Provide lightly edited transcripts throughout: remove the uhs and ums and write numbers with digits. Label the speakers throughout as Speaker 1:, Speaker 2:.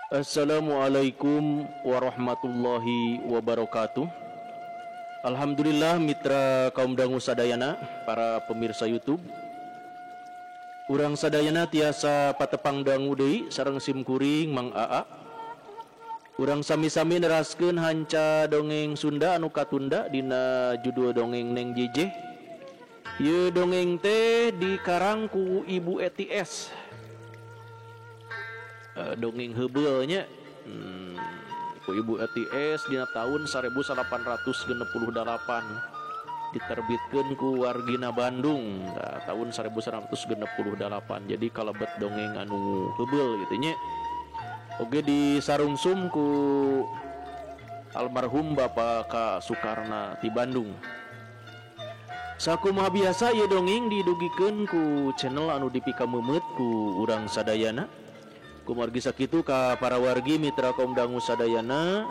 Speaker 1: Assalamualaikum warahmatullahi wabarakatuh. Alhamdulillah mitra kaum dangu sadayana, para pemirsa YouTube. Urang sadayana tiasa patepang dangu deui sareng simkuring Mang Aa. Urang sami-sami neraskeun hanca dongeng Sunda anu katunda dina judul dongeng Neng Jejeh. Ieu dongeng teh dikarang ku Ibu ETS. Dongeng hebeulnya ku Ibu ETS dina tahun 1868 diterbitkeun ku wargina Bandung tahun 1968. Jadi kalebet dongeng anu heubeul kitu nya. Oge disarungsum ku almarhum Bapak Ka Sukarna ti Bandung. Sakumaha biasa ieu dongeng didugikeun ku channel anu dipikameumeuit ku urang sadayana. Kumargi sakitu ka para wargi mitra kaum dangu sadayana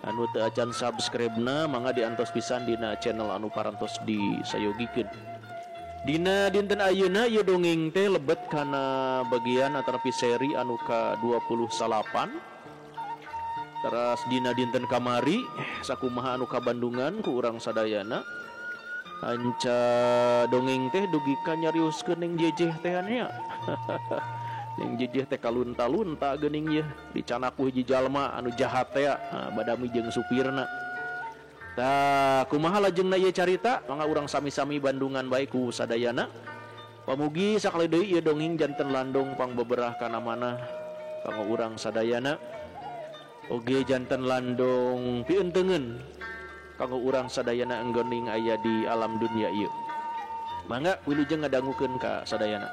Speaker 1: anu teu acan subscribe-na mangga diantos pisan dina channel anu parantos disayogikeun. Dina dinten ayeuna ieu dongeng teh lebet kana bagian atarapi seri anu ka-28. Teras dina dinten kamari sakumaha anu kabandungan ku urang sadayana anca dongeng teh dugi ka nyarioskeun Neng Jejeh teh nya. Neng Jejeh teh kalunta-lunta geuning ye dicana ku hiji jalma anu jahat teh badami jeung supirna. Tah kumaha lajengna ieu carita mangga urang sami-sami bandungan bae ku sadayana. Pamugi sakali deui ieu dongeng janten landong pangbeberah kana manah kanggo urang sadayana. Oge janten landong pienteungeun kanggo urang sadayana enggoning aya di alam dunia ieu. Mangga wilujeng ngadangukeun ka sadayana.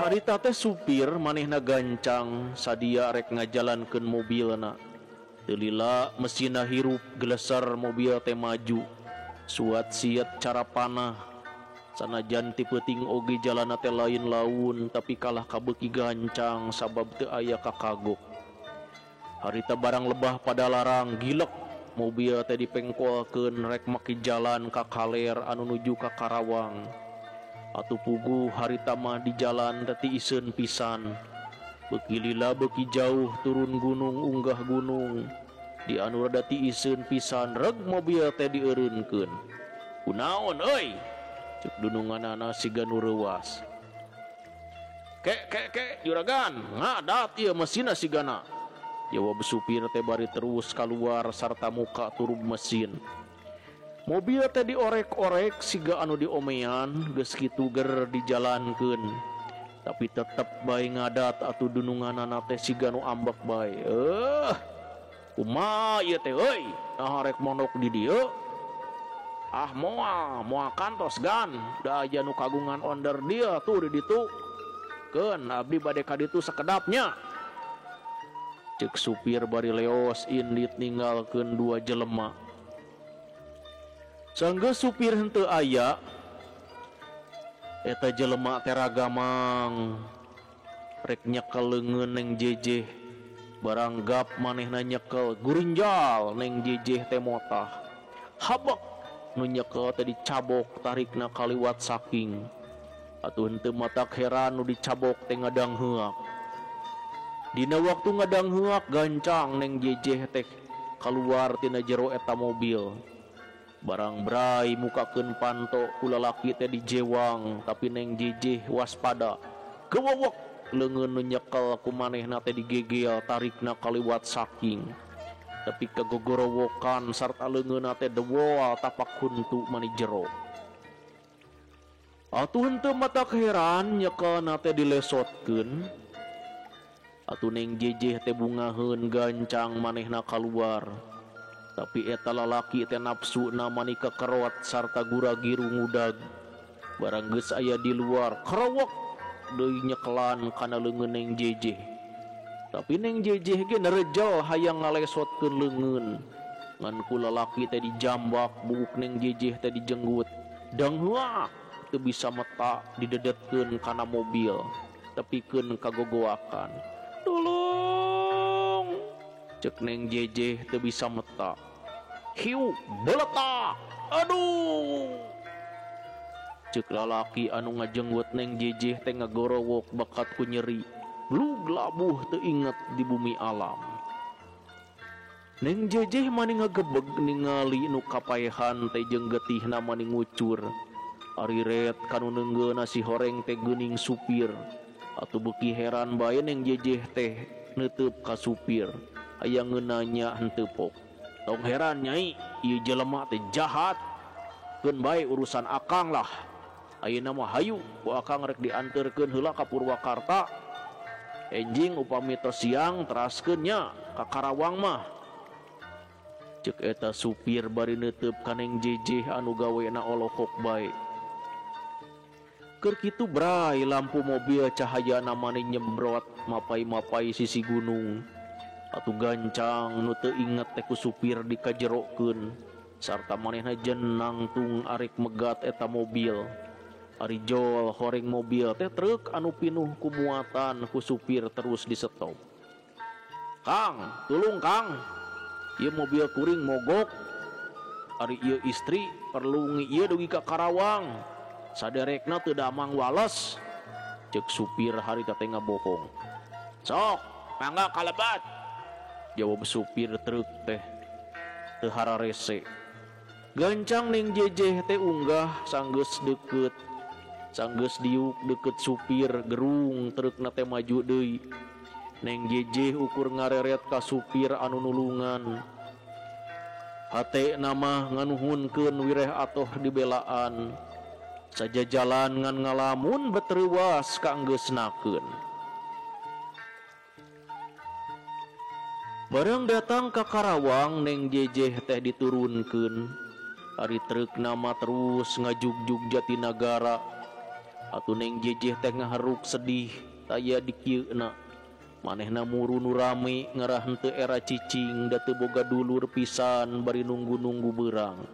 Speaker 1: Harita teh supir manehna gancang sadia rek ngajalankeun mobilna. Teu lila mesinna hirup glesar mobil teh maju. Suat siet cara panah. Sanajan ti peuting oge jalanna teh lain laun tapi kalah kabeuki gancang sabab teu aya kakagok. Harita barang lebah pada larang gilek mobil teh dipengkolkeun rek make jalan ka kaler anu nuju ka Karawang. Atuh puguh harita mah di jalan teti iseun pisan. Beuki lila beuki jauh turun gunung unggah gunung. Di anu rada ti iseun pisan reg mobil teh dieureunkeun. Kunaon euy? Ceuk dununganana siga nu reuwas. Ke juragan, ngadat ieu mesinna sigana. Jawab supir teh bari terus kaluar sarta muka turub mesin. Mobil teh diorek-orek siga anu diomean geus kitu ger dijalankeun. Tapi tetep bae ngadat atuh dununganana teh siga nu ambek bae. Kumaha ieu teh euy? Nah rek mondok di dieu? Moal kantos gan. Da aya nu kagungan onder dia tuh di ditu. Keun abdi bade ka ditu sakedapnya. Ceuk supir bari leos indit ninggalkeun dua jelema. Sanggeus supir henteu aya eta jelema teh ragamang rek nyekel leungeun Neng Jejeh. Barang gap manehna nyekel gurinjal Neng Jejeh teh motah. Habek nu nyekel teh dicabok tarikna kaliwat saking. Atuh henteu matak heran nu dicabok teh ngadang heuak. Dina waktu ngadang heuak gancang Neng Jejeh teh kaluar tina jero eta mobil. Barang brai mukakeun panto ku lalaki teh dijewang tapi Neng Jejeh waspada. Kewewek leungeun nu nyekel ku manehna teh digegel tarikna kaliwat saking. Tapi kagogorowokan sarta leungeunna teh dewol tapak huntu mani jero. Atuh henteu matak heran nyekelna teh dilesotkeun. Atuh Neng Jejeh teh bungaheun gancang manehna kaluar. Tapi eta lalaki teh nafsuna mani kekerot sarta gura-giru ngudag. Barang geus aya di luar kerewek deui nyekelan kana leungeun Neng Jejeh. Tapi Neng Jejeh ge nerejel hayang ngalesotkeun leungeun. Ngan ku lalaki teh dijambak buguk Neng Jejeh teh dijenggut. Dang heuak teu bisa meta didedetkeun kana mobil. Tepikeun kagogoakan. Tolong! Cek Neng Jejeh teu bisa meta. Hiu beletak. Aduh. Cek lalaki anu ngajenggot Neng Jejeh teh ngagorowok bakat ku nyeri. Blug labuh teu inget di bumi alam. Neng Jejeh mani ngagebeg ningali nu kapaehan teh jeung getihna mani ngucur. Ari ret kanu neunggeuna si horeng teh geuning supir. Atuh beuki heran bae Neng Jejeh teh neuteup ka supir. Aya ngeunanya henteu pok. Tong heran nyai, ieu jelema teh jahat. Keun bae urusan akang lah. Ayeuna mah hayu ku akang rek dianterkeun heula ka Purwakarta. Enjing upami tos siang teraskeun nya ka Karawang mah. Cek eta supir bari neuteup ka Neng Jejeh anu gawena olokok bae. Keur kitu bray lampu mobil cahayana mani nyembrot mapai-mapai sisi gunung. Atuh gancang nu teu inget teh ku supir dikajerokeun sarta manehna jenang tung arek megat eta mobil. Ari jol horeng mobil teh truk anu pinuh ku muatan ku supir terus di stop. Kang, tulung Kang. Ieu mobil kuring mogok. Ari ieu istri perlu ngieu dugi ka Karawang. Saderekna teu damang wales. Cek supir harita teh ngabohong. Sok, mangga kalebat. Jawab supir truk teh teu hararese. Gancang Neng Jejeh teh unggah sanggeus deukeut. Sanggeus diuk deukeut supir gerung trukna teh maju deui. Neng Jejeh ukur ngareret ka supir anu nulungan. Hate nama nganuhunkeun wireh atoh dibelaan. Saja jalan ngan ngalamun betreuwas kaanggeusnakeun. Bareng datang ka Karawang Neng Jejeh teh diturunkeun. Ari truk nama terus ngajugjug Jatinagara. Atuh Neng Jejeh teh ngaharuk sedih taya di kieuna. Manehna muru nu rame ngarah henteu era cicing da teu boga dulur pisan bari nunggu-nunggu beurang.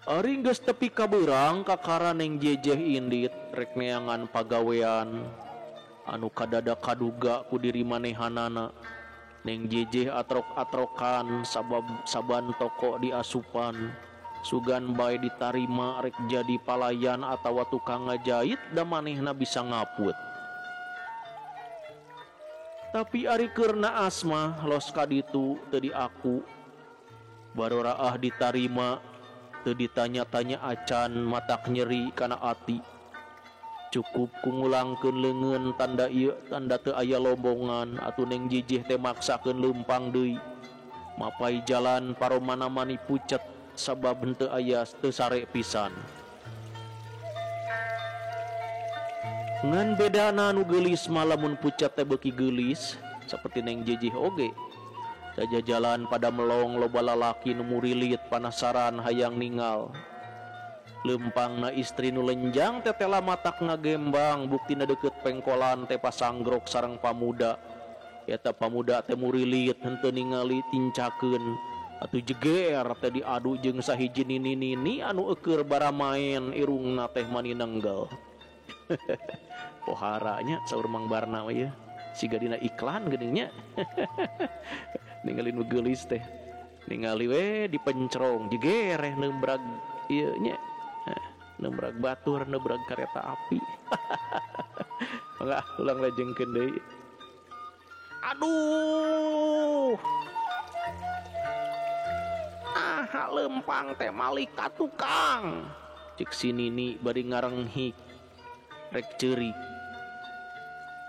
Speaker 1: Ari geus tepi ka beurang kakara Neng Jejeh indit rek neangan pagawean anu kadada kaduga ku diri manehanana. Neng Jejeh atrok-atrokan sabab saban toko di asupan. Sugan bae ditarima rek jadi palayan atawa tukang ngajait da manehna bisa ngaput. Tapi ari keurna asma los ka ditu teu diaku. Baroraah ditarima teu ditanya-tanya acan matak nyeri kana ati. Cukup ku ngulangkeun leungeun tanda ieu tanda teu aya lombongan atuh Neng Jejeh teh maksakeun leumpang deui. Mapai jalan paromana mani pucet sabab henteu aya teu sare pisan. Ngan bedana nu geulis malamun pucet teh beuki geulis saperti Neng Jejeh oge. Saja jalan pada melong loba lalaki nu murilit panasaran hayang ningal. Leumpangna istri nu lenjang teh tela matak ngagembang buktina deukeut pengkolan teh pasanggrok sareng pamuda. Eta pamuda teh murilit henteu ningali tincakeun. Atuh jeger teh diadu jeung sahiji nini-nini anu eukeur bara maen irungna teh mani nenggel. Poharanya saur Mang Barna we ya. Siga dina iklan geuning nya. Ningali nu geulis teh. Ningali we dipencrong jeger neubrag ieu nya. Neubrag batur, neubrag kareta api. Mangga ulang lajengkeun deui. Aduh. Lempang teh malika tukang. Cek si Nini bari ngarenghik rek ceurik.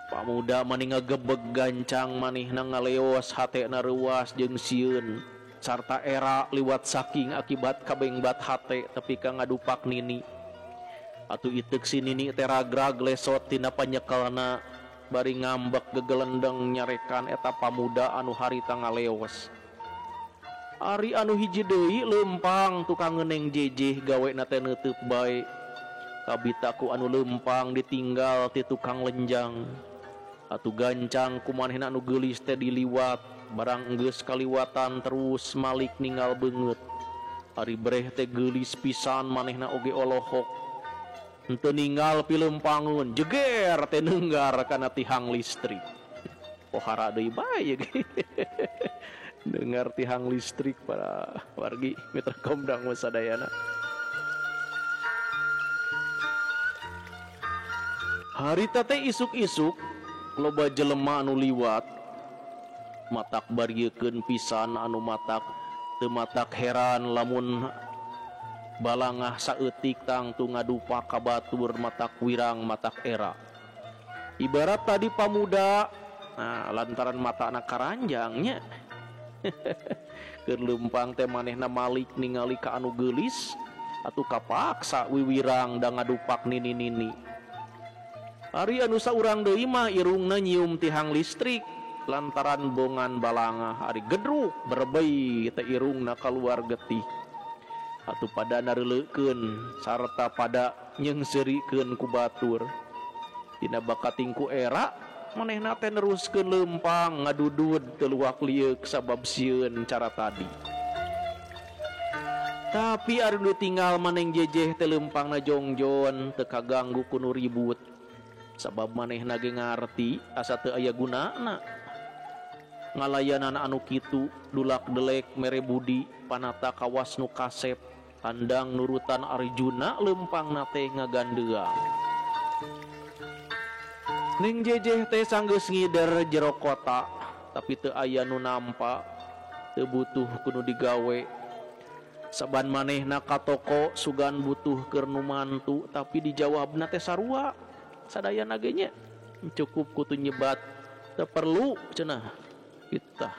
Speaker 1: Pamuda mani ngagebeg gancang manehna ngaleos hatena reuas jeung sieun sarta era liwat saking akibat kabengbat hate tepi ka ngadupak Nini. Atuh iteuk si Nini teh ragrag lesot tina panyekelna bari ngambek gegelendeng nyarekan eta pamuda anu harita ngaleos. Ari anu hiji deui leumpang tukang Neng Jejeh gawena teh neuteuk bae. Kabita ku anu leumpang ditinggal ti tukang lenjang. Atuh gancang ku manehna anu geulis teh diliwat, barang geus kaliwatan terus malik ninggal beungeut. Ari breh teh geulis pisan manehna oge olohok. Henteu ninggal pileumpangeun, jeger teh neunggar kana tihang listrik. Pohara deui bae ge. dengar tihang listrik para wargi mitra komdang sadayana. Harita teh isuk-isuk loba jelema anu liwat matak bariekeun pisan anu matak teu matak heran lamun balangah saeutik tangtu ngadupak ka batur matak wirang matak era. Ibarat tadi pamuda lantaran mata anak karanjangnya keur leumpang teh manehna malik ningali ka anu geulis atuh kapaksa wiwirang da ngadupak nini-nini. Ari anu saurang deui mah irungna nyium tihang listrik lantaran bongan balangah ari gedruk berbei teh irungna kaluar getih. Atuh pada nareleukeun sarta pada nyeungseurikeun ku batur. Dina bakatingku era manehna teh neruskeun leumpang ngadudud teu luak lieur sabab sieun cara tadi. Tapi ari nu tinggal maneng jejeh teh leumpangna jongjon teu kaganggu ku nu ribut. Sabab manehna ge ngarti asa teu aya gunana. Ngalayanan anu kitu dulak delek mere budi panata kawas nu kasep handang nurutan Arjuna leumpangna teh ngagandeang. Ning jejeh teh sanggeus ngider jero kota tapi teu aya nu nampa teu butuh kudu digawe. Saban manehna ka toko sugan butuh keur nu mantu tapi dijawabna teh sarua sadayana ge nya cukup kudu nyebat teu perlu cenah kita.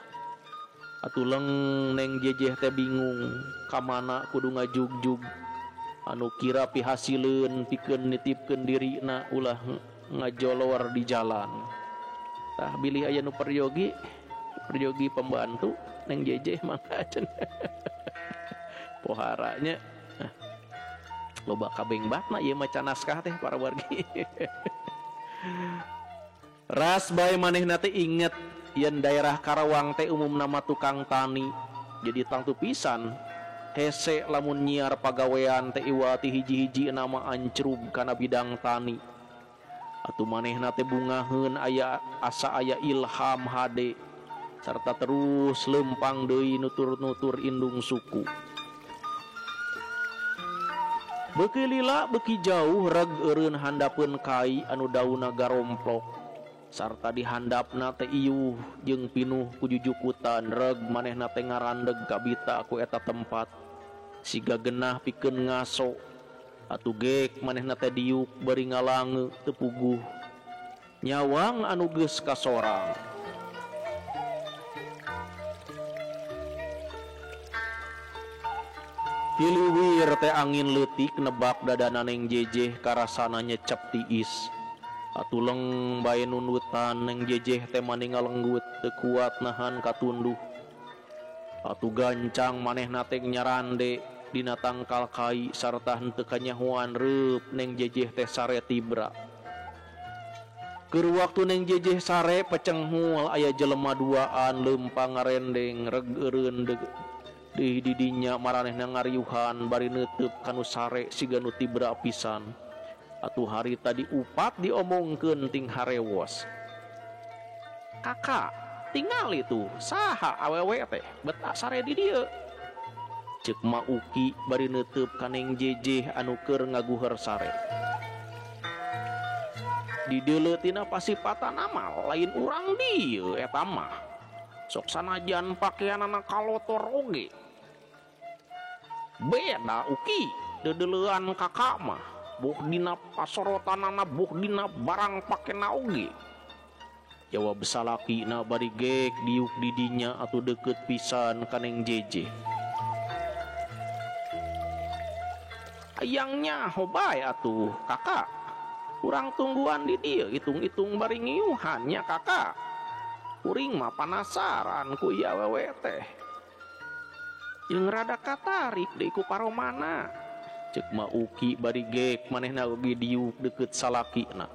Speaker 1: Atuleng neng jejeh teh bingung kamana kudu ngajugjug anu kira pihasileun pikeun nitipkeun dirina ulah ngajolor di jalan. Tah bilih aya nu peryogi pembantu neng jejeh mangga cenah poharanya loba kabengbatna ieu maca naskah teh para wargi. Ras bae manehna teh inget yen daerah Karawang teh umum nama tukang tani. Jadi tangtu pisan hese lamun nyiar pagawean teh iwati hiji-hiji nama ancrub kana bidang tani. Atuh manehna teh bungaheun aya asa aya ilham hade sarta terus lempang deui nutur-nutur indung suku. Beuki lila beuki jauh reg eureun handapeun kai anu daunna garomplok sarta dihandapna teh ieuh jeung pinuh ku jujukutan reg manehna teh ngarandeg ka bita ku eta tempat siga genah pikeun ngaso atuh gek manehna teh diuk bari ngalange teu puguh nyawang anu geus kasorang. Hiliwir teh angin leutik nebak dadana neng jejeh karasana nyecep tiis. Atuleng bae nunutan neng jejeh teh maningal lenggut teu kuat nahan katunduh. Atuh gancang manehna teh nyarande dina tangkal kai sarta henteu kanyahoan reup neng jejeh teh sare tibra. Keur waktu neng jejeh sare pecenghul aya jelema duaan leumpang ngarendeng reg eureun di didinya maranehna ngariuhan bari neuteub kanu sare siga nu tibra pisan. Atuh hari tadi upat diomongkeun ting harewos. Kakak, tinggal itu saha awewe teh beta sare di dieu. Ceuk Ma Uki bari neuteub ka neng jejeh anu keur ngaguher sare. Di deuleutina pasipatan mah lain urang dieu eta mah. Sok sanajan pakaianana kalotor oge. Beda Uki dedeleuan kakak mah buh dina pasorotanana buh dina barang pakena oge. Jawab salakina bari gek diuk didinya atuh deukeut pisan ka neng jejeh. Ayangnya hobae atuh kakak. Urang tungguan di dieu hitung-hitung bari ngiuhannya kakak. Kuring mah panasaran ku ieu awewe teh. Jeung rada katarik deui ku paromana. Ceuk Ma Uki bari gek manehna oge diuk deukeut salakina.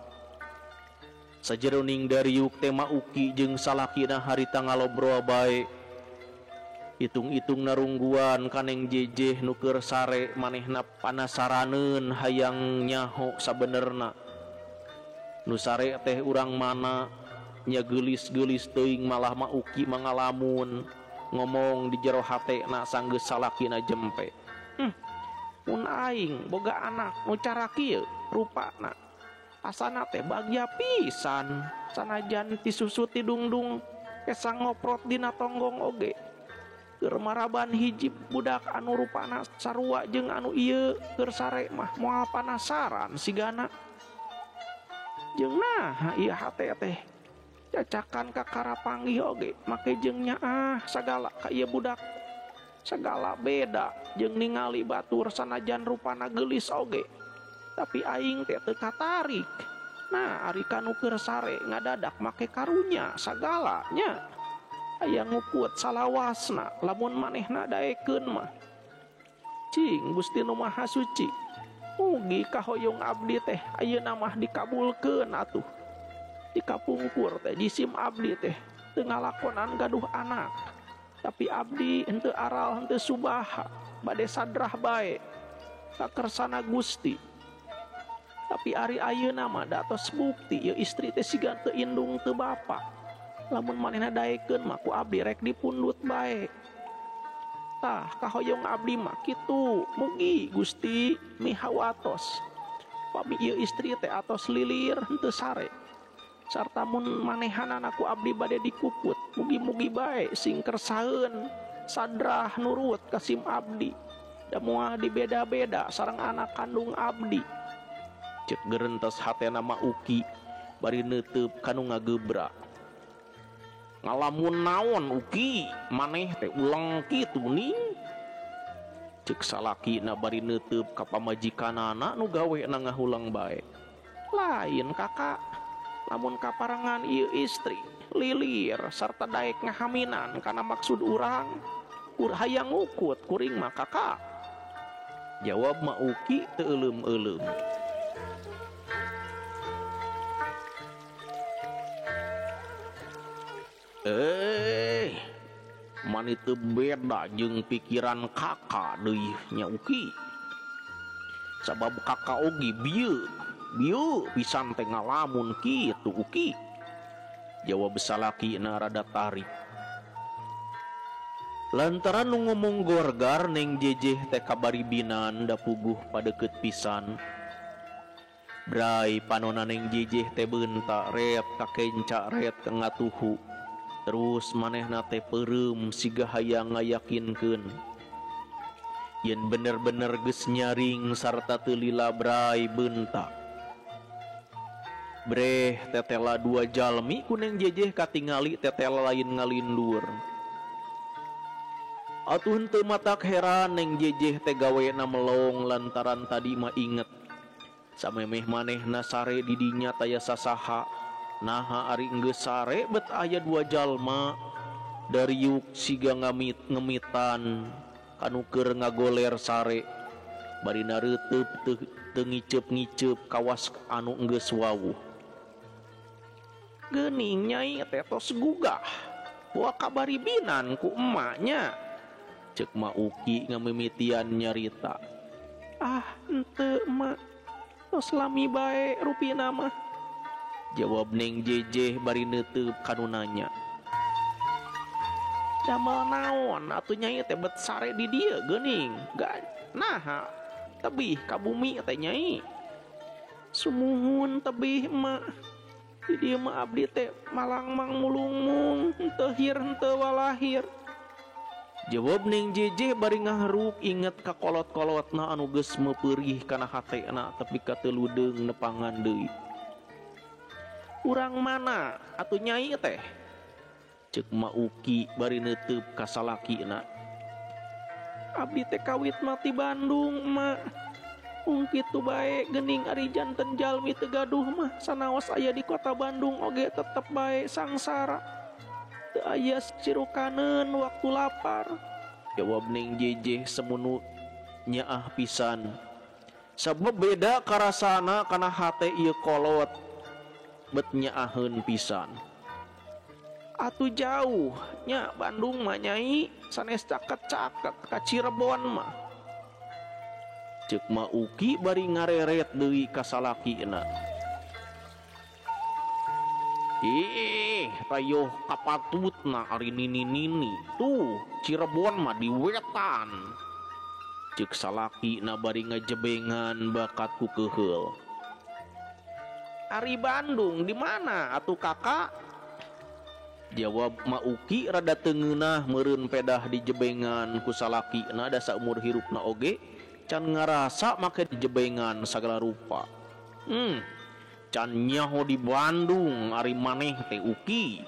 Speaker 1: Sajeroning dariuk teh Ma Uki jeung salakina harita ngalobro bae. Hitung-hitung narungguan kaneng jejeh nu keur sare manehna panasaraneun hayang nyaho sabenerna. Nu sare teh urang mana nya geulis-geulis teuing malah Ma Uki mangalamun ngomong di jero hatena sanggeus salakina jempe. Mun aing boga anak nu cara kieu rupana asana teh bagja pisan sanajan ti susu ti dungdung esa ngoprot dina tonggong oge keur maraban hiji budak anu rupana sarua jeung anu ieu keur sare mah moal panasaran sigana jeung nah ieu hate teh cacakan ka karapanggih oge make jeung nyaah sagala ka ieu budak sagala beda jeung ningali batur sanajan rupana geulis oge tapi aing teh teu katarik. Nah ari kanu keur sare ngadadak make karunya sagalanya aya ngukut salawasna lamun manehna daekeun mah cing Gusti Nu Maha Suci mugi kahoyong abdi teh ayeuna mah dikabulkeun atuh dikapungkur teh jisim abdi teh teu ngalakonan gaduh anak tapi abdi henteu aral henteu subaha bade sadrah bae ka kersana Gusti tapi ari ayeuna mah da tos bukti ieu istri teh siga teu indung teu bapa lamun manehna daekeun mah ku abdi rek dipundut bae tah kahoyong abdi mah kitu mugi Gusti mihawatos pami ieu istri teh atos lilir henteu sare sarta mun manehanana ku abdi bade dikuput mugi-mugi bae sing kersaeun sadrah nurut kasim abdi da moal dibeda-beda sareng anak kandung abdi cek gerentos hatena mah uki bari neuteub kanu ngagebra ngalamun naon uki maneh teh ulang kitu ning cek salakina bari neuteub ka pamajikanana nu gawena ngahulang bae lain kakak lamun kaparangan ieu istri lilir sarta daek ngahaminan kana maksud urang hayang ngukut kuring mah kakak jawab mah uki teu euleum-euleum mani teu beda jeung pikiran kakak deui nya uki sabab kakak oge bieu pisan teh ngalamun kitu uki jawab salakina rada tarik lantaran nu ngomong gorgar neng jejeh teh kabaribinan da puguh padeukeut pisan brai panonna neng jejeh teh beunta ret kakenca ret ka ngatuhu terus manehna teh peureum siga hayang ngayakinkeun yen bener-bener geus nyaring sarta teu lila brai beunta breh tetela dua jalmi kuneng jejeh katingali tetela lain ngalindur atuh henteu matak heran neng jejeh teh gawena melong lantaran tadi mah inget samemeh manehna sare di dinya taya sasaha naha ari geus sare bet aya dua jalma dariuk siga ngemitan kanu keur ngagoler sare bari nareuteub teu ngiceup-ngiceup kawas anu geus wawuh geuning nyai teh tos gugah bawa kabaribinan ku emaknya cek ma uki ngamimitian nyarita henteu emak tos lami bae rupina mah jawab neng jejeh bari neuteub kanu nanya damel naon atuh nyai teh bet sare di dieu geuning naha tebih ka bumi teh nyai sumuhun tebih emak di dieu mah abdi teh malangmang mulungmung henteu hir henteu walahir jawab neng jejeh bari ngaharuk inget ka kolot-kolotna anu geus meupeurih kana hatena tapi ka teu ludeung nepangan deui urang mana atuh nyai teh ceuk ma uki bari neuteub ka salakina abdi teh kawit mati Bandung emak kitu bae geuning ari janten jalmi teu gaduh mah sanaos aya di kota Bandung oge tetep bae sangsara teu aya cirukaneun waktu lapar jawab neng jejeh semunu nyaah pisan sabab beda karasana kana hate ieu kolot bet nyaaheun pisan atuh jauh nya Bandung mah nyai sanes caket-caket ka Cirebon mah ceuk ma uki bari ngareret deui ka salakina Tayo kapatutna ari nini tuh Cirebon mah di wetan. Cek salaki na bari ngajebengan bakat ku keheul. Ari Bandung di mana atuh kakak? Jawab Mauki rada tengeunah meureun pedah di jebengan ku salaki na da saumur hirupna oge can ngarasa make di jebengan sagala rupa. Can nyaho di Bandung ari maneh teh Uki.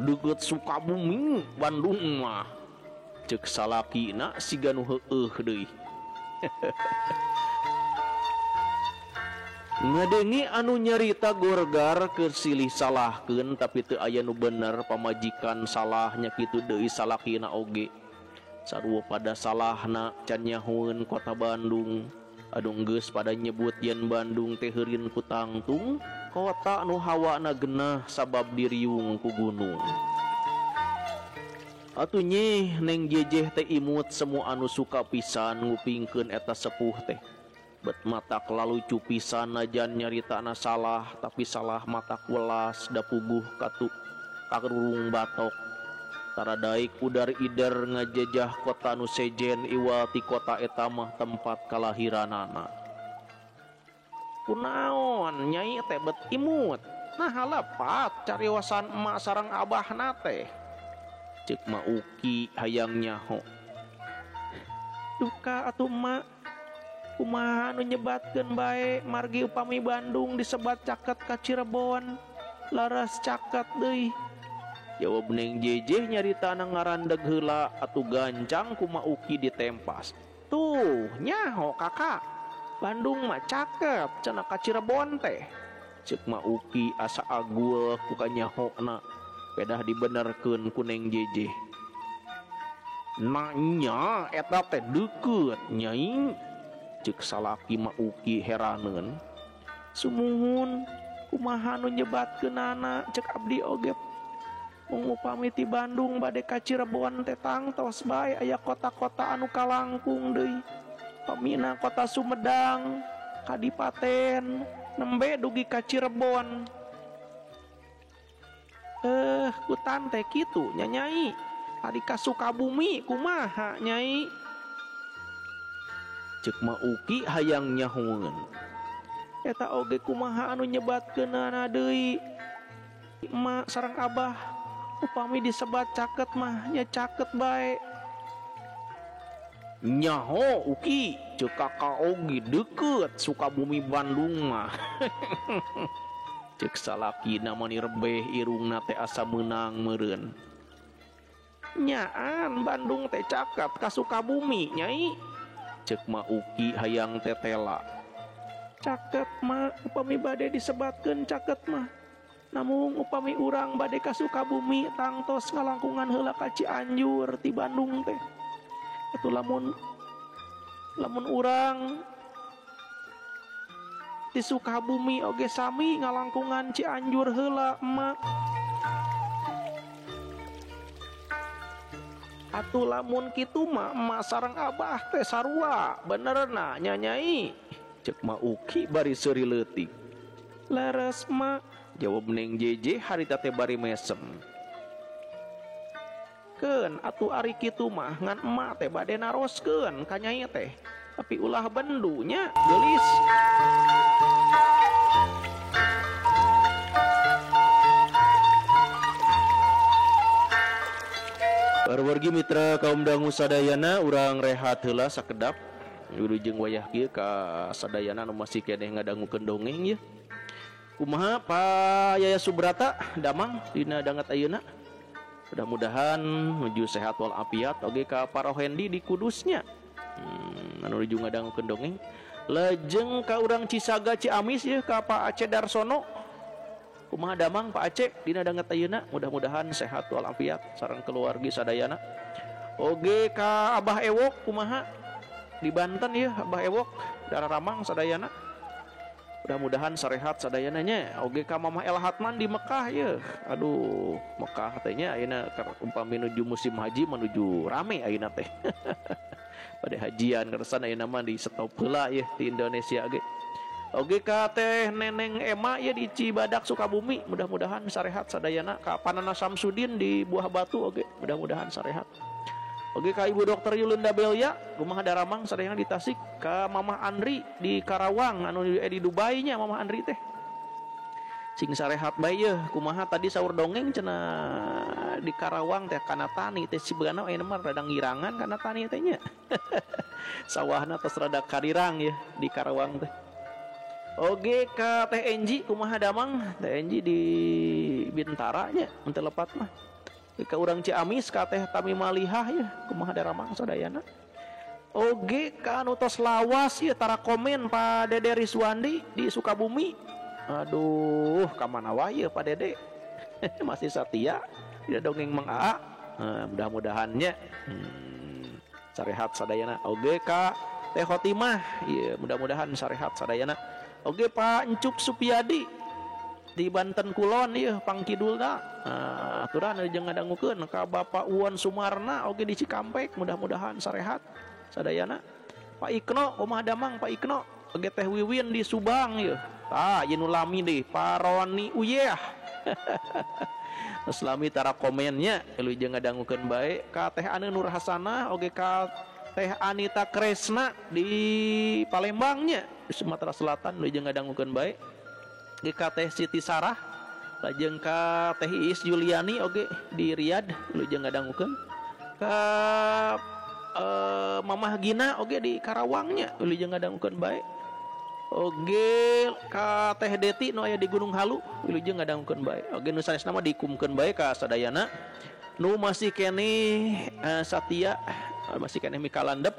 Speaker 1: Deukeut Sukabumi Bandung mah. Cek salaki na siga nu heueuh deui. Ngadengi anu nyarita gorgar keur silih salahkeun tapi teu aya nu bener pamajikan salahnya kitu deui salakina oge. Sarua pada salahna can nyahoeun kota Bandung. Adu geus pada nyebut yen Bandung teh heureun ku tangtung, kota nu hawana genah sabab diriung ku gunung. Atuh nyeh Neng Jejeh teh imut semua anu suka pisan ngupingkeun eta sepuh teh. Bet matak lalucu pisan najan nyaritana salah tapi salah matak welas da puguh karurung batok. Taradaik udar ider ngajejah kota nu sejen iwal ti kota eta mah tempat kalahiranana. Kunaon Nyai teh bet imut? Nah halepat cariwasan emak sareng abahna teh. Cek Mauki hayang nyaho. Duka atuh emak. Kumaha anu nyebatkeun bae margi upami Bandung disebat caket ka Cirebon. Laras caket deui. Jawab Neng Jejeh nyaritana ngarandeg heula atuh gancang ku Mauki ditempas. Tuh nyaho kakak. Bandung mah caket cenah ka Cirebon teh. Ceuk Mauki asa agul ku kanyahona. Pedah dibenerkeun ku Neng Jejeh. Nanya eta teh deukeut Nyai. Cek salaki Mauki heraneun. Sumuhun kumaha nu nyebatkeunana cek abdi oge. Mung upami ti Bandung bade ka Cirebon teh tangtos bae aya kota-kota anu kalangkung deui. Pamina kota Sumedang, Kadipaten, nembe dugi ka Cirebon. Hutan teh kitu nya Nyai. Ari ka Sukabumi kumaha Nyai? Cek Mauki hayang nyahoeun. Eta oge kumaha anu nyebatkeunana deui. Emak sareng abah upami disebat caket mah nya caket bae. Nyaho Uki, ceuk kakak oge deukeut Sukabumi Bandung mah. Cek salakina mani rebeh irungna teh asa meunang meureun. Nyaan Bandung teh caket ka Sukabumi Nyai. Cek Mauki hayang tetela. Caket mah upami bade disebatkeun caket mah. Namun upami urang bade ka Sukabumi tangtos ngalangkungan heula ka Cianjur ti Bandung teh. Atuh lamun urang di Sukabumi oge sami ngalangkungan Cianjur heula emak. Atuh lamun kitu mah emak sareng abah teh sarua benerna nya Nyai. Cek Mauki bari seuri leutik. Leres emak, jawab Neng Jejeh harita teh bari mesem. Keun atuh ari kitu mah ngan emak teh bade naroskeun ka Nyai teh. Tapi ulah bendunya geulis. Wargi mitra kaum dangu sadayana urang rehat heula sakedap wilujeng wayah kieu ka sadayana anu masih keneh ngadangukeun dongeng ye. Kumaha Pak Yaya Subrata damang dina dangat ayeuna? Mudah-mudahan menuju sehat wal afiat oge ka Pak Rohendi di Kudusnya. Anu nuju ngadangukeun dongeng. Lajeng ka urang Cisaga Ciamis ye ka Pak Aceh Darsono. Kumaha damang Pak Aceh dina dangat ayeuna mudah-mudahan sehat walafiat sareng keluargi sadayana. Oge ka Abah Ewok kumaha di Banten ya Abah Ewok Dararamang sadayana. Mudah-mudahan sarehat sadayana nya. Oge ka Mamah El Hatman di Mekah ya. Aduh Mekah teh nya ayeuna umpami menuju musim haji menuju rame ayeuna teh. Pada hajian keresan ayeuna mah di stop heula ya di Indonesia ge. Oge ka teh Neneng Ema ya di Cibadak Sukabumi, mudah-mudahan sarehat sadayana. Ka Panana Samsudin di Buah Batu oge, mudah-mudahan sarehat. Oge ka Ibu Dokter Yulunda Belia kumaha daramang sadayana di Tasik. Ka Mamah Andri di Karawang anu di Dubai nya Mamah Andri teh sing sarehat bae yeuh. Kumaha tadi saur dongeng cenah di Karawang teh kana tani teh sibagana aya mah rada ngirangan kana tani teh nya. Sawahna tos rada karirang ya di Karawang teh. Oge ka Teh Enji kumaha damang Teh Enji di Bintara nya mun lepat mah. Ka urang Ciamis ka Teh Tami Malihah ya kumaha daramang sadayana. Oge ka anu tos lawas ya tara komen Pak Dede Riswandi di Sukabumi. Aduh ka mana wae Pak Dede. Masih setia tidak dongeng Mang Aa. Mudah-mudahannya sarehat sadayana. Oge ka Teh Khotimah ya mudah-mudahan sarehat sadayana. Oge Pak Encup Supiadi di Banten Kulon ya pangkidulna. Aturan jeung ngadangukeun ka Bapak Uwan Sumarna oge di Cikampek mudah-mudahan sarehat sadayana. Pak Ikno kumaha damang Pak Ikno oge Teh Wiwin di Subang ya. Ieu nu lami deui Pak Roni Uyeh. Selami tara komennya elu jeung ngadangukeun bae ka Teh Ane Nur Hasanah oge ka Teh Anita Kresna di Palembangnya di Sumatera Selatan lu jeung ngadangukeun bae. Ge ka Teh Siti Sarah lajeng ka Teh Iis Juliani oge di Riyadh lu jeung ngadangukeun. Ka Mamah Gina oge di Karawangnya lu jeung ngadangukeun bae. Oge ka Teh Deti nu aya di Gunung Halu lu jeung ngadangukeun bae. Oge nu sanesna mah dikumkeun bae ka sadayana nu masih kene satia masih kene mikalandep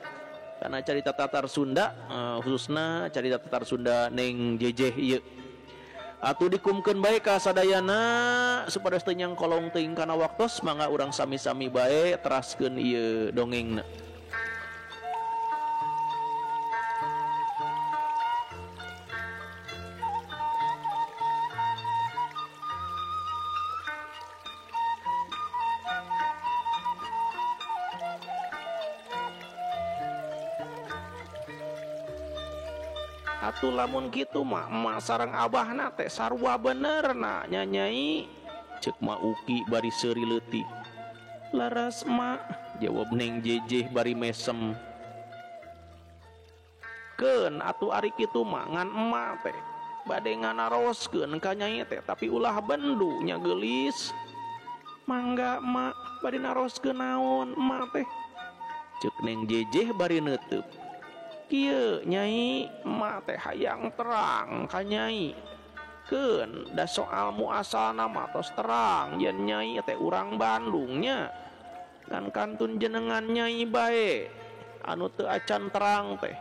Speaker 1: karena carita Tatar Sunda khususna carita Tatar Sunda Neng Jejeh ieu atuh dikumkeun bae ka sadayana supados teu nyang kolong teuing kana waktos mangga urang sami-sami bae teraskeun ieu dongengna. Atuh lamun kitu mah emak sareng abahna teh sarua benerna nyanyai ceuk mah Uki bari seuri leutik. Laras emak jawab Neng Jejeh bari mesem. Keun atuh ari kitu mah ngan emak teh bade nganaroskeun ka nyai teh tapi ulah bendu nya geulis. Mangga emak bade naroskeun naon emak teh ceuk Neng Jejeh bari neuteub. Kieu nyai emak teh hayang terang ka nyai keun da soal muasalna mah tos terang yen nyai teh urang Bandungnya ngan kantun jenengan nyai bae anu teu acan terang teh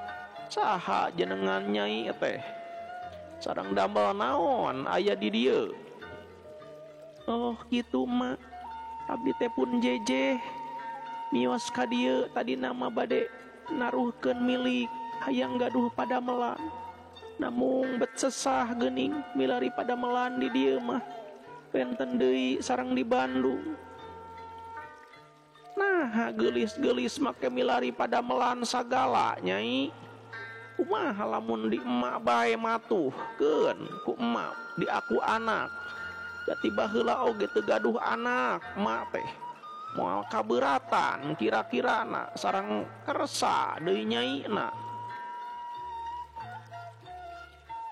Speaker 1: saha jenengan nyai teh sareng damel naon aya di dieu. Oh kitu mak abdi teh pun Jejeh mios ka dieu tadi nama bade naruhkeun milik hayang gaduh pada melan namung bet sesah geuning milari pada melan di dieu mah benten deui sareng di Bandung. Nah geulis-geulis make milari pada melan sagala nyai kumaha lamun di emak bae matuh keun ku emak di aku anak da tiba heula oge teu gaduh anak emak teh moal kabeuratan kira-kirana sareng kersa deui nyaina.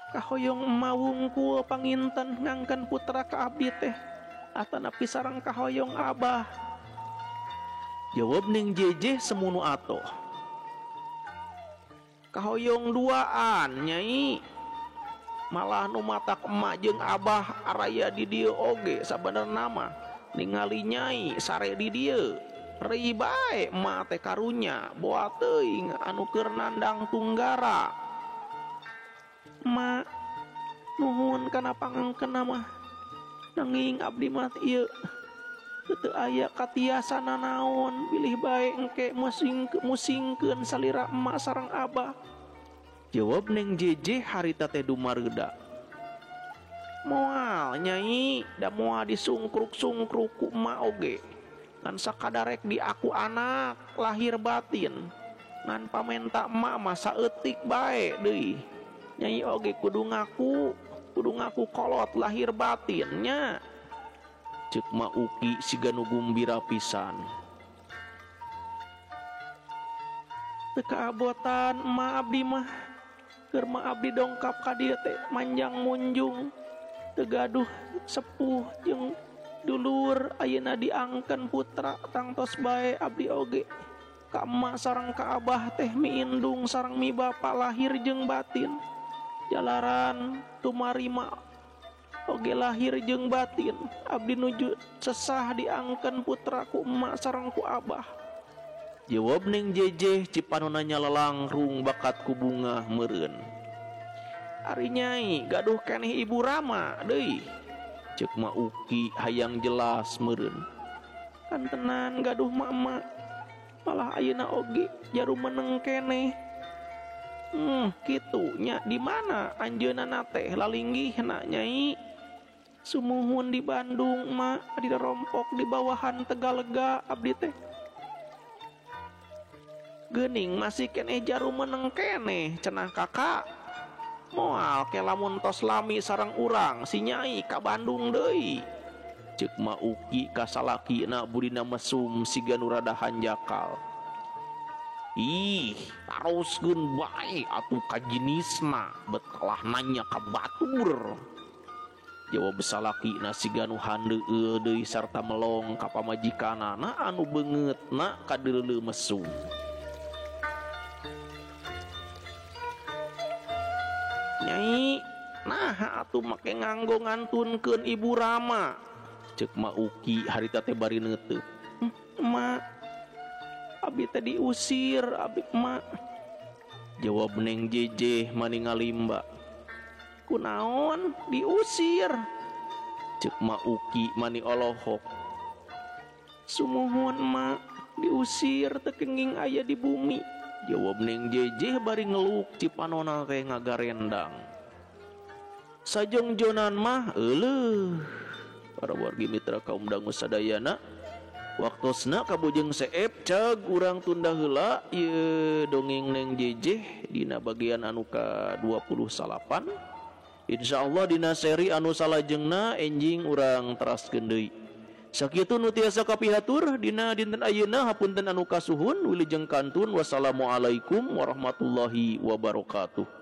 Speaker 1: Kahoyong emak wungkul panginten ngangken putra ka abdi teh atanapi sareng kahoyong abah. Jawab Neng Jejeh semunu atoh. Kahoyong duaan nyai malah nu matak emak jeung abah araya di dieu oge sabenerna mah ningali nyai sare di dieu rei bae emak teh karunya boa teuing anu keur nandang tunggara. Mak nuhun kana pangangkeunna mah nanging abdi mah ieu teu aya katiasana naon bilih bae engke musingkeun salira emak sareng abah. Jawab Neng Jejeh harita teh dumareуда. Moal nyai da moal disungkruk-sungkruk ku emak oge ngan sakadarek di aku anak lahir batin ngan pamenta emak mah saeutik bae deui Nyai oge kudu ngaku kolot lahir batinnya. Cek Ma Uki siga nu gumbira pisan. Teka abotan ma abdi mah keur ma abdi dongkap ka dieu teh manjang munjung tegaduh sepuh jeung dulur ayeuna diangken putra tangtos bae abdi oge ka emak sareng ka abah teh miindung sareng mi bapa lahir jeung batin jalaran tumarima oge lahir jeung batin abdi nuju sesah diangken putra ku emak sareng ku abah. Jawab Neng Jejeh cipanuna nyalalangrung bakat ku bunga meureun. Ari Nyai gaduh keneh Ibu Rama deui. Ceuk Ma Uki hayang jelas meureun. Kan tenan gaduh mama. Malah ayeuna oge jarum meneng keneh. Kitu nya di mana anjeunna teh lalinggihna Nyai? Sumuhun di Bandung mah di rompok di bawahan Tegalega abdi teh. Geuning masih keneh jarum meneng keneh cenah kakak. Moal ke lamun tos lami sareng urang si Nyai ka Bandung deui. Ceuk Ma Uki ka salakina budina mesum siga nu rada hanjakal. Ih, taroskeun bae atuh ka jinisna bet kalah nanya ka batur. Jawab salakina siga nu handeueul deui sarta melong ka pamajikanana anu beungeutna ka deuleu mesum. Nyai, nah atuh make nganggo ngantunkeun Ibu Rama. Ceuk Ma Uki harita teh bari neuteuk. Emak, abi teh diusir abi emak. Jawab Neng Jejeh mani ngalimba. Kunaon diusir? Ceuk Ma Uki mani olohok. Sumuhun emak, diusir teu kenging aya di bumi. Jawab Neng Jejeh bari ngeluk cipanona teh ngagarendang. Sajongjonan mah euleuh. Para wargi mitra kaum dangu sadayana, waktosna kabujeng seep cag urang tunda heula ieu dongeng Neng Jejeh dina bagian anu ka-28. Insyaallah dina seri anu salajengna enjing urang teraskeun deui. Sakitu nu tiasa kapihatur dina dinten ayeuna hapunten anu kasuhun wilujeng kantun wassalamualaikum warahmatullahi wabarakatuh.